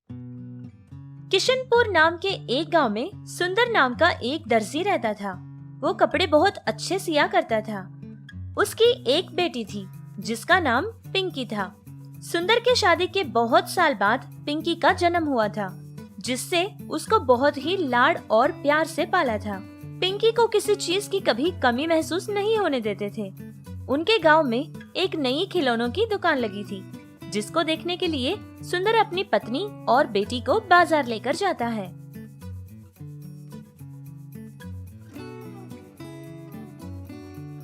किशनपुर नाम के एक गांव में सुंदर नाम का एक दर्जी रहता था। वो कपड़े बहुत अच्छे सिया करता था। उसकी एक बेटी थी जिसका नाम पिंकी था। सुंदर के शादी के बहुत साल बाद पिंकी का जन्म हुआ था, जिससे उसको बहुत ही लाड और प्यार से पाला था। पिंकी को किसी चीज की कभी कमी महसूस नहीं होने देते थे। उनके गांव में एक नई खिलौनों की दुकान लगी थी, जिसको देखने के लिए सुंदर अपनी पत्नी और बेटी को बाजार लेकर जाता है।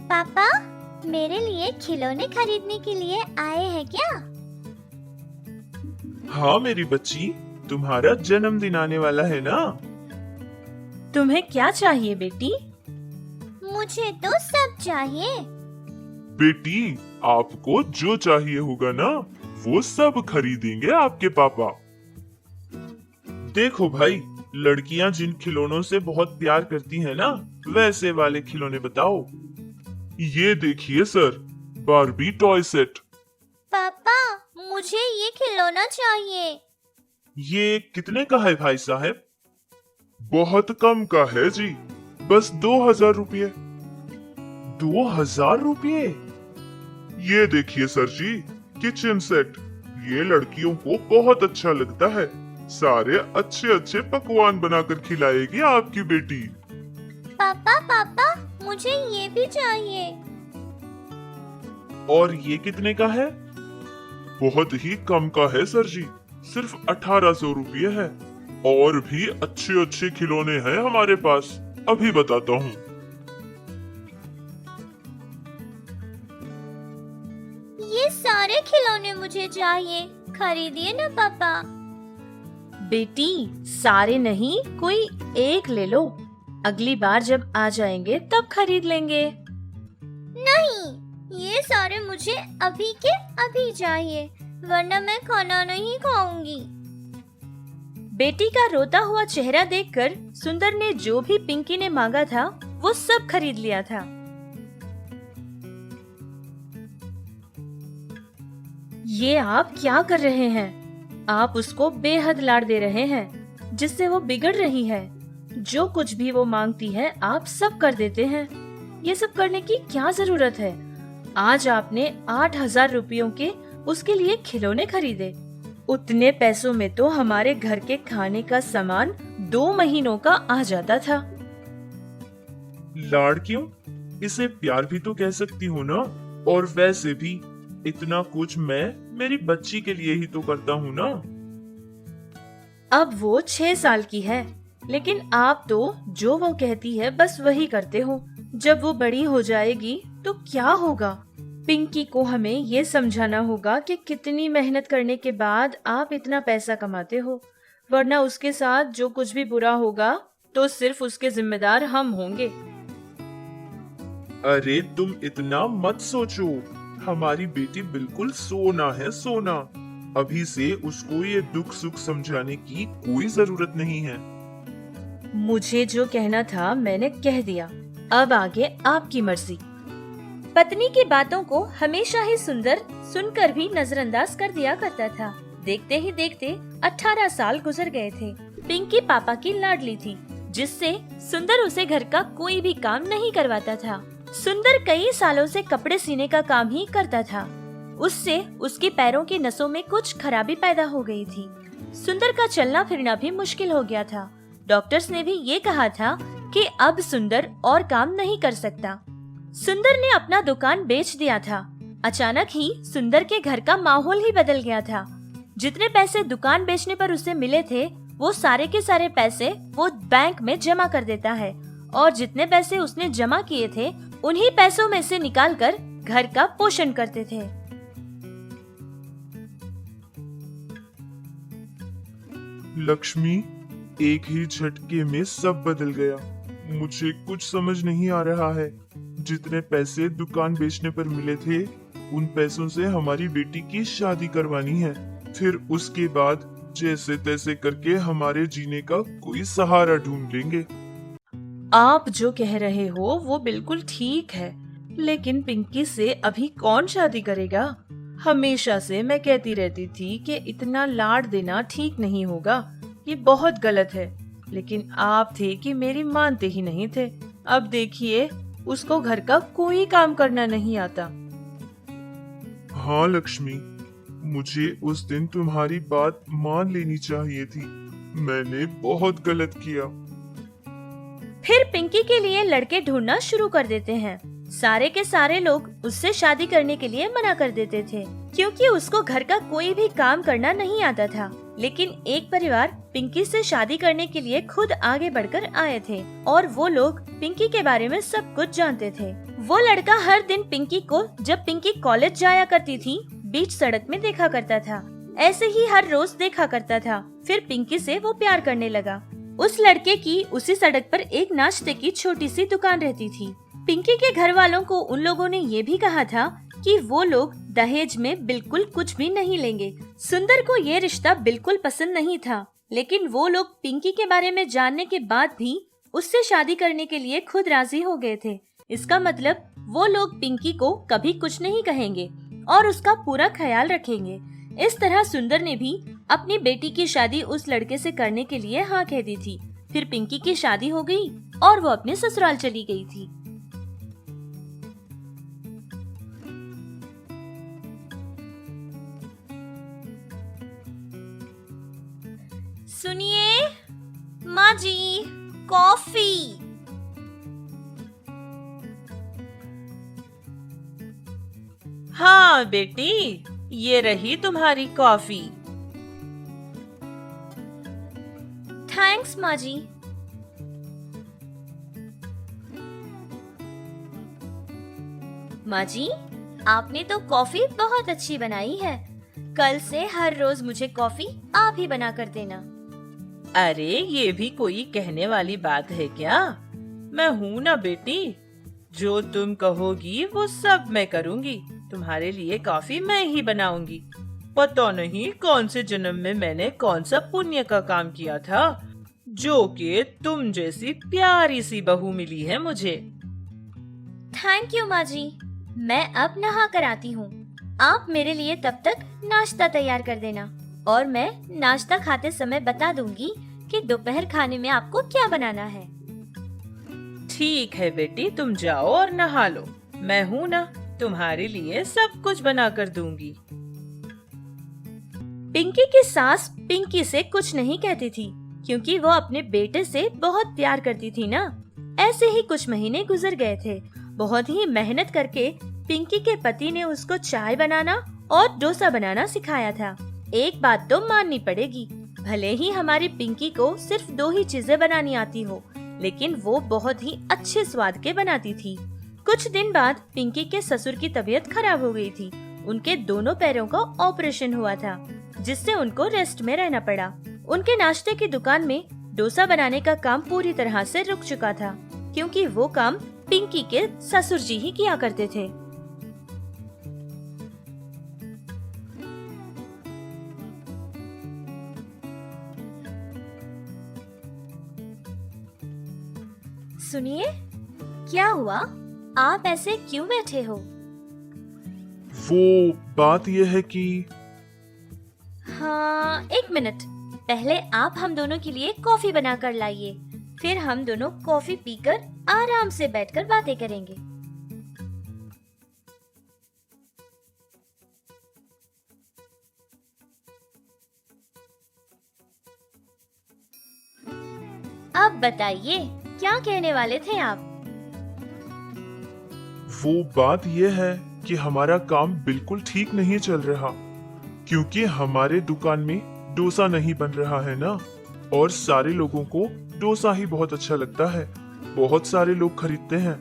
पापा, मेरे लिए खिलौने खरीदने के लिए आए हैं क्या? हाँ मेरी बच्ची, तुम्हारा जन्मदिन आने वाला है ना। तुम्हें क्या चाहिए बेटी? मुझे तो सब चाहिए। बेटी, आपको जो चाहिए होगा ना, वो सब खरीदेंगे आपके पापा। देखो भाई, लड़कियां जिन खिलौनों से बहुत प्यार करती हैं ना, वैसे वाले खिलौने बताओ। ये देखिए सर, बारबी टॉय सेट। पापा, मुझे ये खिलौना चाहिए। ये कितने का है भाई साहब? बहुत कम का है जी, बस 2000 रुपये। 2000 रुपये? ये देखिए सर जी, किचन सेट। ये लड़कियों को बहुत अच्छा लगता है। सारे अच्छे अच्छे पकवान बनाकर खिलाएगी आपकी बेटी। पापा पापा, मुझे ये भी चाहिए। और ये कितने का है? बहुत ही कम का है सर जी, सिर्फ 1800 रुपये है। और भी अच्छे अच्छे खिलौने हैं हमारे पास, अभी बताता हूँ। ये सारे खिलौने मुझे चाहिए, खरीदिए ना पापा। बेटी, सारे नहीं, कोई एक ले लो। अगली बार जब आ जाएंगे तब खरीद लेंगे। नहीं, ये सारे मुझे अभी के अभी चाहिए, वरना मैं खाना नहीं खाऊंगी। बेटी का रोता हुआ चेहरा देखकर सुंदर ने जो भी पिंकी ने मांगा था वो सब खरीद लिया था। ये आप क्या कर रहे हैं? आप उसको बेहद लाड दे रहे हैं, जिससे वो बिगड़ रही है। जो कुछ भी वो मांगती है आप सब कर देते हैं। ये सब करने की क्या जरूरत है? आज आपने 8000 रुपयों के उसके लिए खिलौने खरीदे। उतने पैसों में तो हमारे घर के खाने का सामान 2 महीनों का आ जाता था। लाड क्यों? इसे प्यार भी तो कह सकती हूँ ना। और वैसे भी इतना कुछ मैं मेरी बच्ची के लिए ही तो करता हूँ ना। अब वो 6 साल की है, लेकिन आप तो जो वो कहती है बस वही करते हो। जब वो बड़ी हो जाएगी तो क्या होगा? पिंकी को हमें ये समझाना होगा कि कितनी मेहनत करने के बाद आप इतना पैसा कमाते हो, वरना उसके साथ जो कुछ भी बुरा होगा तो सिर्फ उसके जिम्मेदार हम होंगे। अरे तुम इतना मत सोचो, हमारी बेटी बिल्कुल सोना है, सोना। अभी से उसको ये दुख सुख समझाने की कोई जरूरत नहीं है। मुझे जो कहना था मैंने कह दिया, अब आगे आपकी मर्जी। पत्नी की बातों को हमेशा ही सुंदर सुनकर भी नजरअंदाज कर दिया करता था। देखते ही देखते 18 साल गुजर गए थे। पिंकी पापा की लाडली थी, जिससे सुंदर उसे घर का कोई भी काम नहीं करवाता था। सुंदर कई सालों से कपड़े सीने का काम ही करता था। उससे उसके पैरों की नसों में कुछ खराबी पैदा हो गई थी। सुंदर का चलना फिरना भी मुश्किल हो गया था। डॉक्टर्स ने भी ये कहा था कि अब सुंदर और काम नहीं कर सकता। सुंदर ने अपना दुकान बेच दिया था। अचानक ही सुंदर के घर का माहौल ही बदल गया था। जितने पैसे दुकान बेचने पर उसे मिले थे, वो सारे के सारे पैसे वो बैंक में जमा कर देता है, और जितने पैसे उसने जमा किए थे उन्हीं पैसों में से निकालकर घर का पोषण करते थे। लक्ष्मी, एक ही झटके में सब बदल गया। मुझे कुछ समझ नहीं आ रहा है। जितने पैसे दुकान बेचने पर मिले थे, उन पैसों से हमारी बेटी की शादी करवानी है। फिर उसके बाद जैसे तैसे करके हमारे जीने का कोई सहारा ढूंढ लेंगे। आप जो कह रहे हो वो बिल्कुल ठीक है, लेकिन पिंकी से अभी कौन शादी करेगा? हमेशा से मैं कहती रहती थी कि इतना लाड देना ठीक नहीं होगा, ये बहुत गलत है, लेकिन आप थे कि मेरी मानते ही नहीं थे। अब देखिए, उसको घर का कोई काम करना नहीं आता। हाँ लक्ष्मी, मुझे उस दिन तुम्हारी बात मान लेनी चाहिए थी। मैंने बहुत गलत किया। फिर पिंकी के लिए लड़के ढूंढना शुरू कर देते हैं। सारे के सारे लोग उससे शादी करने के लिए मना कर देते थे, क्योंकि उसको घर का कोई भी काम करना नहीं आता था। लेकिन एक परिवार पिंकी से शादी करने के लिए खुद आगे बढ़कर आए थे और वो लोग पिंकी के बारे में सब कुछ जानते थे। वो लड़का हर दिन पिंकी को, जब पिंकी कॉलेज जाया करती थी, बीच सड़क में देखा करता था। ऐसे ही हर रोज देखा करता था। फिर पिंकी से वो प्यार करने लगा। उस लड़के की उसी सड़क पर एक नाश्ते की छोटी सी दुकान रहती थी। पिंकी के घर वालों को उन लोगों ने ये भी कहा था कि वो लोग दहेज में बिल्कुल कुछ भी नहीं लेंगे। सुंदर को ये रिश्ता बिल्कुल पसंद नहीं था, लेकिन वो लोग पिंकी के बारे में जानने के बाद भी उससे शादी करने के लिए खुद राजी हो गए थे। इसका मतलब वो लोग पिंकी को कभी कुछ नहीं कहेंगे और उसका पूरा ख्याल रखेंगे। इस तरह सुंदर ने भी अपनी बेटी की शादी उस लड़के से करने के लिए हाँ कह दी थी। फिर पिंकी की शादी हो गई और वो अपने ससुराल चली गई थी। सुनिए माँ जी, कॉफी। हाँ बेटी, ये रही तुम्हारी कॉफी। थैंक्स माँ जी। माँ जी, आपने तो कॉफी बहुत अच्छी बनाई है। कल से हर रोज मुझे कॉफी आप ही बना कर देना। अरे ये भी कोई कहने वाली बात है क्या? मैं हूँ ना बेटी, जो तुम कहोगी वो सब मैं करूँगी। तुम्हारे लिए कॉफी मैं ही बनाऊंगी। पता नहीं कौन से जन्म में मैंने कौन सा पुण्य का काम किया था, जो कि तुम जैसी प्यारी सी बहू मिली है मुझे। थैंक यू माँ जी। मैं अब नहा कर आती हूँ। आप मेरे लिए तब तक नाश्ता तैयार कर देना और मैं नाश्ता खाते समय बता दूंगी कि दोपहर खाने में आपको क्या बनाना है। ठीक है बेटी, तुम जाओ और नहा लो। मैं हूँ ना, तुम्हारे लिए सब कुछ बना कर दूंगी। पिंकी की सास पिंकी से कुछ नहीं कहती थी, क्योंकि वो अपने बेटे से बहुत प्यार करती थी ना। ऐसे ही कुछ महीने गुजर गए थे। बहुत ही मेहनत करके पिंकी के पति ने उसको चाय बनाना और डोसा बनाना सिखाया था। एक बात तो माननी पड़ेगी, भले ही हमारी पिंकी को सिर्फ 2 ही चीजें बनानी आती हो, लेकिन वो बहुत ही अच्छे स्वाद के बनाती थी। कुछ दिन बाद पिंकी के ससुर की तबीयत खराब हो गई थी। उनके दोनों पैरों का ऑपरेशन हुआ था, जिससे उनको रेस्ट में रहना पड़ा। उनके नाश्ते की दुकान में डोसा बनाने का काम पूरी तरह से रुक चुका था, क्योंकि वो काम पिंकी के ससुर जी ही किया करते थे। सुनिए, क्या हुआ? आप ऐसे क्यों बैठे हो? वो बात यह है कि हाँ, 1 मिनट। पहले आप हम दोनों के लिए कॉफी बना कर लाइए, फिर हम दोनों कॉफी पीकर आराम से बैठकर बातें करेंगे। अब बताइए, क्या कहने वाले थे आप? वो बात यह है कि हमारा काम बिल्कुल ठीक नहीं चल रहा, क्योंकि हमारे दुकान में डोसा नहीं बन रहा है ना। और सारे लोगों को डोसा ही बहुत अच्छा लगता है। बहुत सारे लोग खरीदते हैं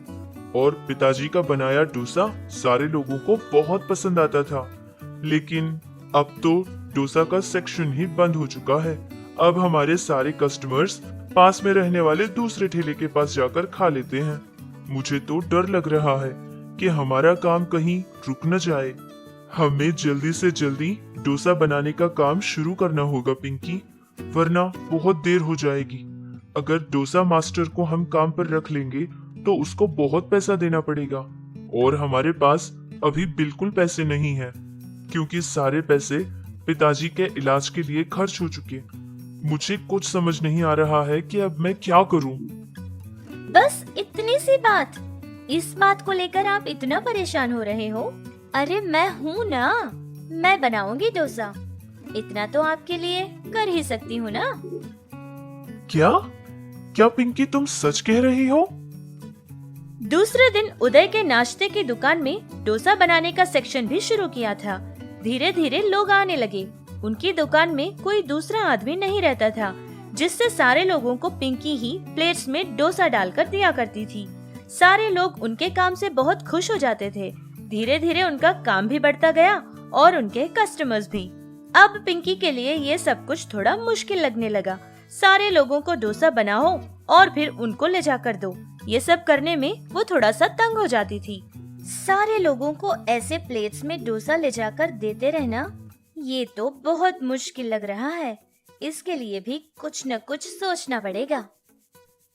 और पिताजी का बनाया डोसा सारे लोगों को बहुत पसंद आता था। लेकिन अब तो डोसा का सेक्शन ही बंद हो चुका है। अब हमारे सारे कस्टमर्स पास में रहने वाले दूसरे ठेले के पास जाकर खा लेते हैं। मुझे तो डर लग रहा है कि हमारा काम कहीं रुक न जाए। हमें जल्दी से जल्दी डोसा बनाने का काम शुरू करना होगा पिंकी, वरना बहुत देर हो जाएगी। अगर डोसा मास्टर को हम काम पर रख लेंगे तो उसको बहुत पैसा देना पड़ेगा और हमारे पास अभी बिल्कुल पैसे नहीं हैं। क्योंकि सारे पैसे पिताजी के इलाज के लिए खर्च हो चुके। मुझे कुछ समझ नहीं आ रहा है कि अब मैं क्या करूं। बस इतनी सी बात, इस बात को लेकर आप इतना परेशान हो रहे हो? अरे मैं हूँ ना, मैं बनाऊंगी डोसा। इतना तो आपके लिए कर ही सकती हूँ ना। क्या क्या पिंकी, तुम सच कह रही हो? दूसरे दिन उदय के नाश्ते की दुकान में डोसा बनाने का सेक्शन भी शुरू किया था। धीरे धीरे लोग आने लगे। उनकी दुकान में कोई दूसरा आदमी नहीं रहता था, जिससे सारे लोगों को पिंकी ही प्लेट्स में डोसा डालकर दिया करती थी। सारे लोग उनके काम से बहुत खुश हो जाते थे। धीरे धीरे उनका काम भी बढ़ता गया और उनके कस्टमर्स भी। अब पिंकी के लिए ये सब कुछ थोड़ा मुश्किल लगने लगा। सारे लोगों को डोसा बनाओ और फिर उनको ले जाकर दो, ये सब करने में वो थोड़ा सा तंग हो जाती थी। सारे लोगों को ऐसे प्लेट्स में डोसा ले जाकर देते रहना, ये तो बहुत मुश्किल लग रहा है। इसके लिए भी कुछ न कुछ सोचना पड़ेगा।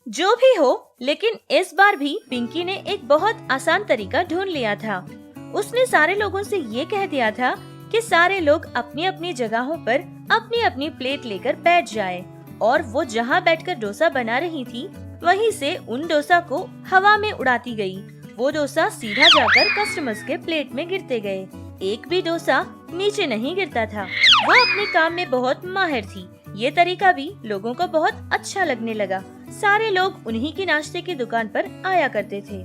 जो भी हो, लेकिन इस बार भी पिंकी ने एक बहुत आसान तरीका ढूंढ लिया था। उसने सारे लोगों से ये कह दिया था कि सारे लोग अपनी अपनी जगहों पर अपनी अपनी प्लेट लेकर बैठ जाएं, और वो जहाँ बैठकर डोसा बना रही थी वहीं से उन डोसा को हवा में उड़ाती गई। वो डोसा सीधा जाकर कस्टमर्स के प्लेट में गिरते गए। एक भी डोसा नीचे नहीं गिरता था। वो अपने काम में बहुत माहिर थी। ये तरीका भी लोगों को बहुत अच्छा लगने लगा। सारे लोग उन्हीं की नाश्ते की दुकान पर आया करते थे।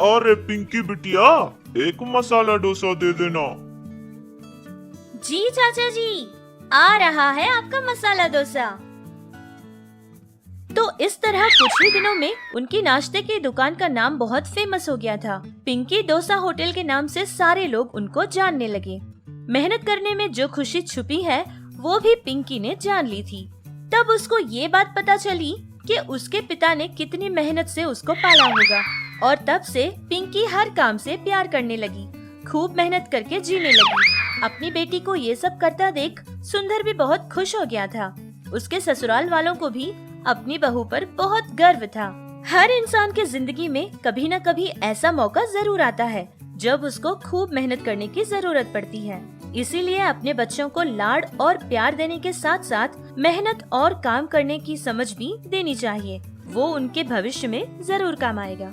अरे पिंकी बिटिया, एक मसाला डोसा दे देना। जी चाचा जी, आ रहा है आपका मसाला डोसा। तो इस तरह कुछ ही दिनों में उनकी नाश्ते की दुकान का नाम बहुत फेमस हो गया था। पिंकी डोसा होटल के नाम से सारे लोग उनको जानने लगे। मेहनत करने में जो खुशी छुपी है वो भी पिंकी ने जान ली थी। तब उसको ये बात पता चली कि उसके पिता ने कितनी मेहनत से उसको पाला होगा, और तब से पिंकी हर काम से प्यार करने लगी, खूब मेहनत करके जीने लगी। अपनी बेटी को ये सब करता देख सुंदर भी बहुत खुश हो गया था। उसके ससुराल वालों को भी अपनी बहू पर बहुत गर्व था। हर इंसान के जिंदगी में कभी न कभी ऐसा मौका जरूर आता है जब उसको खूब मेहनत करने की जरूरत पड़ती है। इसीलिए अपने बच्चों को लाड और प्यार देने के साथ साथ मेहनत और काम करने की समझ भी देनी चाहिए। वो उनके भविष्य में जरूर काम आएगा।